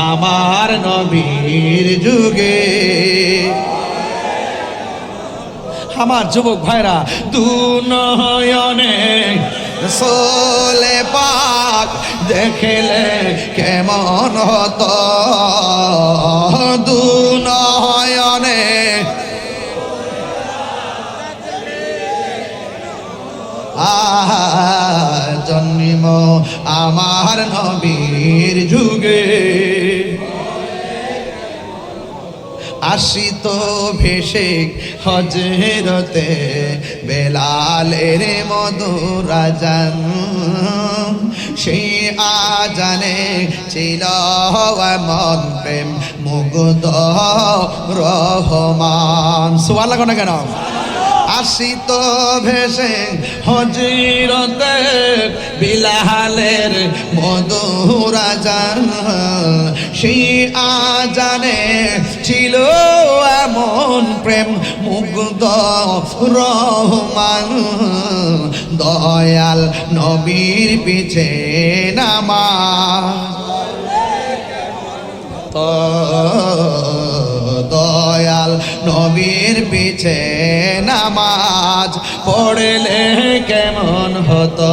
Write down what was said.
আমার নবীর যুগে। আমার যুবক ভাইরা, দু নয়নে সোলে পাক দেখলে কেমন হতো, দু নয়নে জন্ম আমার নবীর যুগে। আসিত ভেসে হজরতে বেলালের মধুর আজান, সেই আজানে ছিল মন প্রেম মুগ্ধ রহমান। সুবহানাল্লাহ না কেন? আসিত ভেসে হজরতে বিলালের মধুর আজান, সেই আজানে ছিল এমন প্রেম মুগ্ধ রহমান। দয়াল নবীর পিছে নামাজ, দয়াল নবীর পিছে নামাজ পড়লে কেমন হতো।